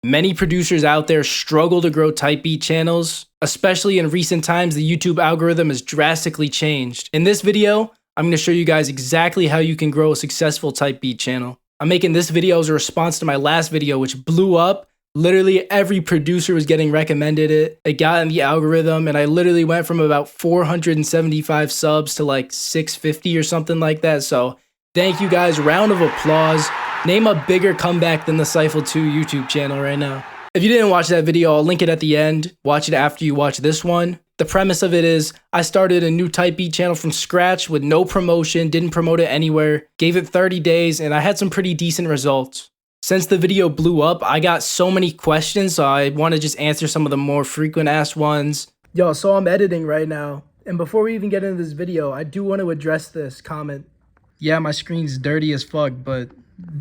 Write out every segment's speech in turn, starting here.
Many producers out there struggle to grow type beat channels, especially in recent times. The YouTube algorithm has drastically changed. In this video, I'm going to show you guys exactly how you can grow a successful type beat channel. I'm making this video as a response to my last video, which blew up. Literally every producer was getting recommended it. It got in the algorithm, and I literally went from about 475 subs to like 650 or something like that. So thank you guys. Round of applause. Name a bigger comeback than the Cyphle 2 YouTube channel right now. If you didn't watch that video, I'll link it at the end. Watch it after you watch this one. The premise of it is I started a new type beat channel from scratch with no promotion, didn't promote it anywhere, gave it 30 days, and I had some pretty decent results. Since the video blew up, I got so many questions, so I want to just answer some of the more frequent asked ones. Yo, so I'm editing right now, and before we even get into this video, I do want to address this comment. Yeah, my screen's dirty as fuck, but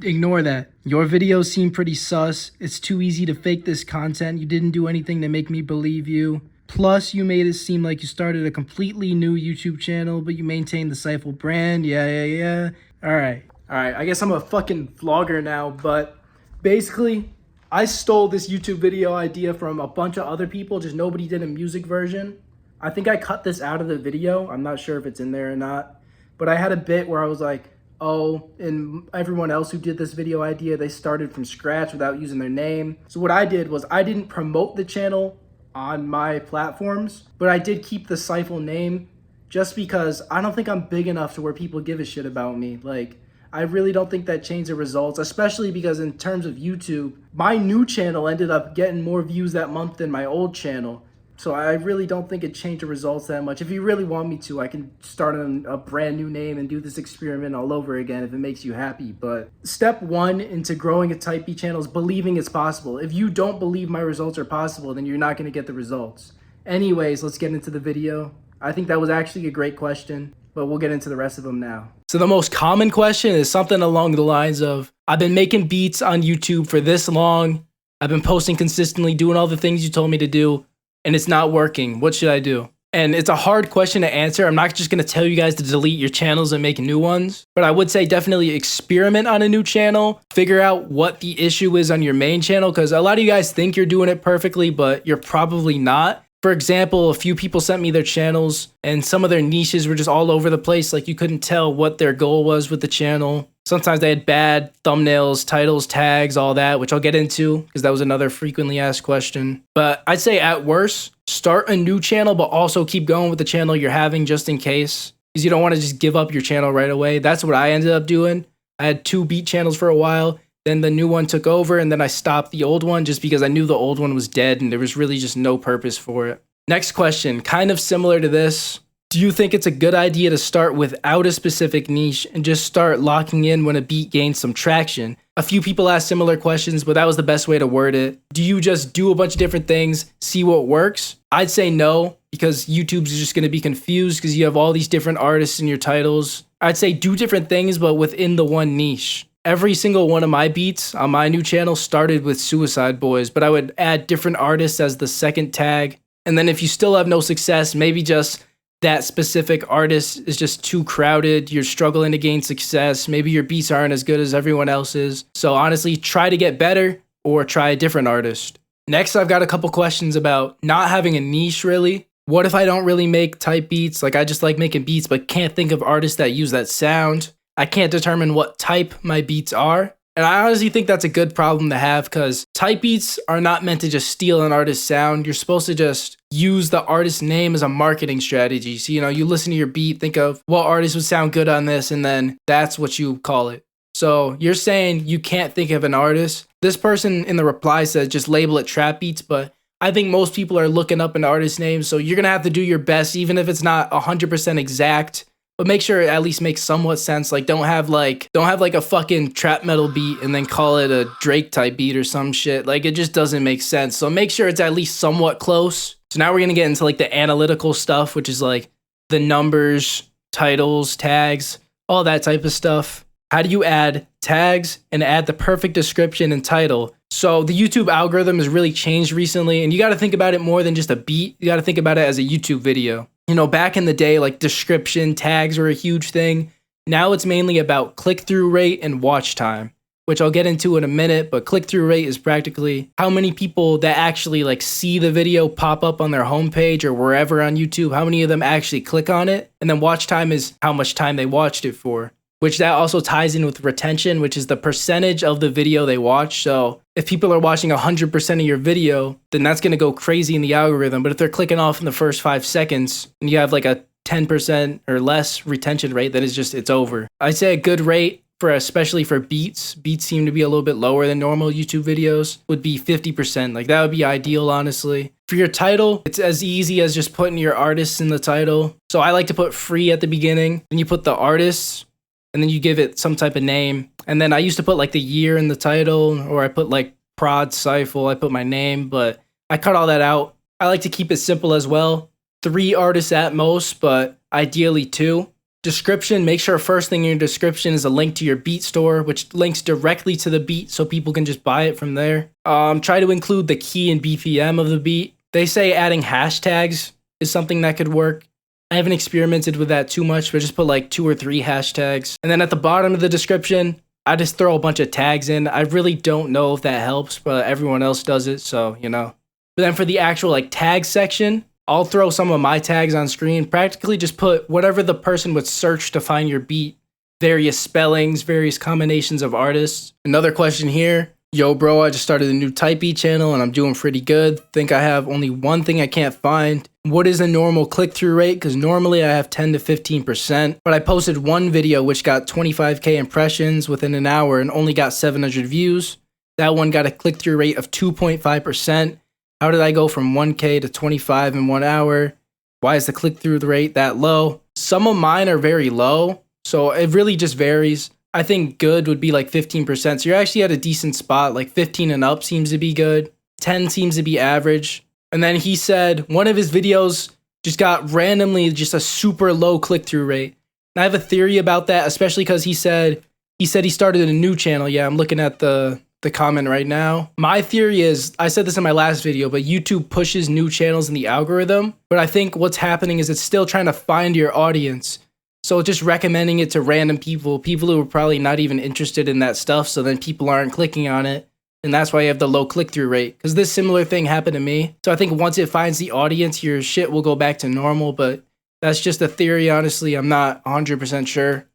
ignore that. Your videos seem pretty sus. It's too easy to fake this content. You didn't do anything to make me believe you. Plus, you made it seem like you started a completely new YouTube channel, but you maintained the Cyphle brand. Yeah. Alright, I guess I'm a fucking vlogger now, but basically, I stole this YouTube video idea from a bunch of other people, just nobody did a music version. I think I cut this out of the video. I'm not sure if it's in there or not, but I had a bit where I was like, oh, and everyone else who did this video idea, they started from scratch without using their name. So what I did was I didn't promote the channel on my platforms, but I did keep the Cyphle name just because I don't think I'm big enough to where people give a shit about me. Like, I really don't think that changed the results, especially because in terms of YouTube, my new channel ended up getting more views that month than my old channel. So I really don't think it changed the results that much. If you really want me to, I can start on a brand new name and do this experiment all over again if it makes you happy. But step one into growing a type beat channel is believing it's possible. If you don't believe my results are possible, then you're not going to get the results. Anyways, let's get into the video. I think that was actually a great question, but we'll get into the rest of them now. So the most common question is something along the lines of, I've been making beats on YouTube for this long. I've been posting consistently, doing all the things you told me to do, and it's not working. What should I do? And it's a hard question to answer. I'm not just going to tell you guys to delete your channels and make new ones, but I would say definitely experiment on a new channel. Figure out what the issue is on your main channel, because a lot of you guys think you're doing it perfectly, but you're probably not. For example, a few people sent me their channels and some of their niches were just all over the place. Like, you couldn't tell what their goal was with the channel. Sometimes they had bad thumbnails, titles, tags, all that, which I'll get into because that was another frequently asked question. But I'd say at worst, start a new channel, but also keep going with the channel you're having just in case, because you don't want to just give up your channel right away. That's what I ended up doing. I had 2 beat channels for a while. Then the new one took over, and then I stopped the old one just because I knew the old one was dead and there was really just no purpose for it. Next question, kind of similar to this. Do you think it's a good idea to start without a specific niche and just start locking in when a beat gains some traction? A few people asked similar questions, but that was the best way to word it. Do you just do a bunch of different things, see what works? I'd say no, because YouTube's just going to be confused because you have all these different artists in your titles. I'd say do different things, but within the one niche. Every single one of my beats on my new channel started with Suicide Boys, but I would add different artists as the second tag. And then if you still have no success, maybe just that specific artist is just too crowded, you're struggling to gain success, maybe your beats aren't as good as everyone else's. So honestly, try to get better or try a different artist. Next, I've got a couple questions about not having a niche really. What if I don't really make type beats? Like, I just like making beats but can't think of artists that use that sound. I can't determine what type my beats are. And I honestly think that's a good problem to have, because type beats are not meant to just steal an artist's sound. You're supposed to just use the artist's name as a marketing strategy. So, you listen to your beat, think of what artist would sound good on this, and then that's what you call it. So you're saying you can't think of an artist. This person in the reply said just label it trap beats, but I think most people are looking up an artist name. So you're going to have to do your best, even if it's not 100% exact. But make sure it at least makes somewhat sense. Like, don't have like a fucking trap metal beat and then call it a Drake type beat or some shit. Like, it just doesn't make sense. So make sure it's at least somewhat close. So now we're going to get into like the analytical stuff, which is like the numbers, titles, tags, all that type of stuff. How do you add tags and add the perfect description and title? So the YouTube algorithm has really changed recently, and you got to think about it more than just a beat. You got to think about it as a YouTube video. Back in the day, like, description, tags were a huge thing. Now it's mainly about click-through rate and watch time. which I'll get into in a minute, but click-through rate is practically how many people that actually like see the video pop up on their homepage or wherever on YouTube, how many of them actually click on it. And then watch time is how much time they watched it for, which that also ties in with retention, which is the percentage of the video they watch. So if people are watching 100% of your video, then that's going to go crazy in the algorithm. But if they're clicking off in the first 5 seconds and you have like a 10% or less retention rate, then it's over. I'd say a good rate for, especially for beats seem to be a little bit lower than normal YouTube videos, would be 50%. Like that would be ideal, honestly. For your title, it's as easy as just putting your artists in the title. So I like to put free at the beginning, then you put the artists, and then you give it some type of name. And then I used to put like the year in the title, or I put like Prod Cypher, I put my name, but I cut all that out. I like to keep it simple as well. 3 artists at most, but ideally 2. Description, make sure first thing in your description is a link to your beat store, which links directly to the beat so people can just buy it from there. Try to include the key and BPM of the beat. They say adding hashtags is something that could work. I haven't experimented with that too much, but just put like 2 or 3 hashtags. And then at the bottom of the description, I just throw a bunch of tags in. I really don't know if that helps, but everyone else does it, so, you know. But then for the actual like tag section, I'll throw some of my tags on screen. Practically just put whatever the person would search to find your beat. Various spellings, various combinations of artists. Another question here. Yo, bro, I just started a new type beat channel and I'm doing pretty good. Think I have only one thing I can't find. What is a normal click-through rate? Because normally I have 10 to 15%, but I posted one video which got 25K impressions within an hour and only got 700 views. That one got a click-through rate of 2.5%. How did I go from 1K to 25 in 1 hour? Why is the click-through rate that low? Some of mine are very low, so it really just varies. I think good would be like 15%. So you're actually at a decent spot. Like 15 and up seems to be good. 10 seems to be average. And then he said one of his videos just got randomly just a super low click-through rate. And I have a theory about that, especially because he said he started a new channel. Yeah, I'm looking at the comment right now. My theory is, I said this in my last video, but YouTube pushes new channels in the algorithm. But I think what's happening is it's still trying to find your audience. So just recommending it to random people who are probably not even interested in that stuff. So then people aren't clicking on it. And that's why you have the low click-through rate. Because this similar thing happened to me. So I think once it finds the audience, your shit will go back to normal. But that's just a theory, honestly. I'm not 100% sure.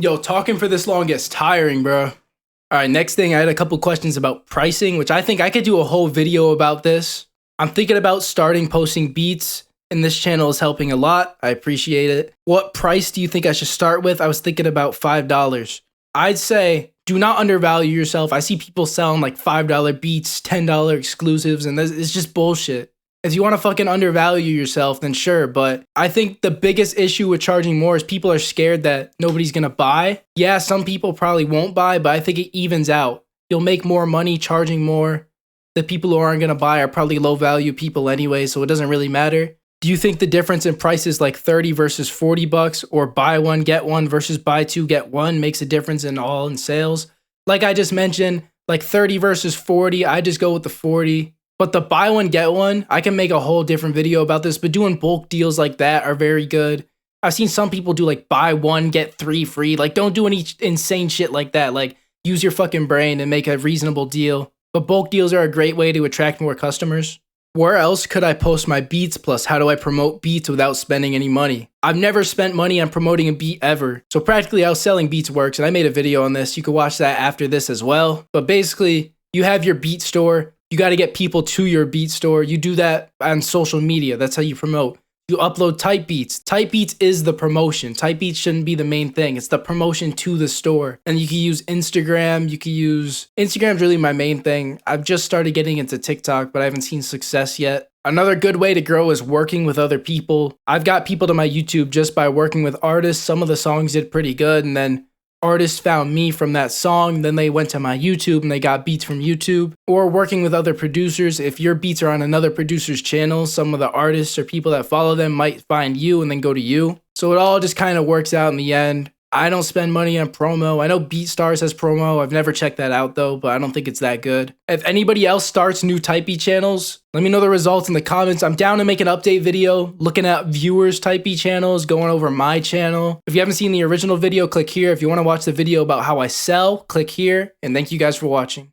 Yo, talking for this long gets tiring, bro. All right, next thing, I had a couple questions about pricing, which I think I could do a whole video about this. I'm thinking about starting posting beats, and this channel is helping a lot. I appreciate it. What price do you think I should start with? I was thinking about $5. I'd say do not undervalue yourself. I see people selling like $5 beats, $10 exclusives, and it's just bullshit. If you want to fucking undervalue yourself, then sure, but I think the biggest issue with charging more is people are scared that nobody's gonna buy. Yeah, some people probably won't buy, but I think it evens out. You'll make more money charging more. The people who aren't gonna buy are probably low value people anyway, so it doesn't really matter. Do you think the difference in prices like 30 versus 40 bucks or buy one, get one versus buy two, get one makes a difference in sales? Like I just mentioned, like 30 versus 40, I just go with the 40. But the buy one, get one, I can make a whole different video about this, but doing bulk deals like that are very good. I've seen some people do like buy one, get 3 free. Like don't do any insane shit like that. Like use your fucking brain and make a reasonable deal. But bulk deals are a great way to attract more customers. Where else could I post my beats? Plus, how do I promote beats without spending any money? I've never spent money on promoting a beat ever. So practically how selling beats works, and I made a video on this. You can watch that after this as well. But basically, you have your beat store. You got to get people to your beat store. You do that on social media. That's how you promote. You upload type beats. Type beats is the promotion. Type beats shouldn't be the main thing. It's the promotion to the store. And you can use Instagram. Instagram's really my main thing. I've just started getting into TikTok, but I haven't seen success yet. Another good way to grow is working with other people. I've got people to my YouTube just by working with artists. Some of the songs did pretty good, and then artists found me from that song, then they went to my YouTube and they got beats from YouTube. Or working with other producers. If your beats are on another producer's channel, some of the artists or people that follow them might find you and then go to you. So it all just kind of works out in the end. I don't spend money on promo. I know BeatStars has promo. I've never checked that out though, but I don't think it's that good. If anybody else starts new Typee channels, let me know the results in the comments. I'm down to make an update video looking at viewers Typee channels, going over my channel. If you haven't seen the original video, click here. If you want to watch the video about how I sell, click here. And thank you guys for watching.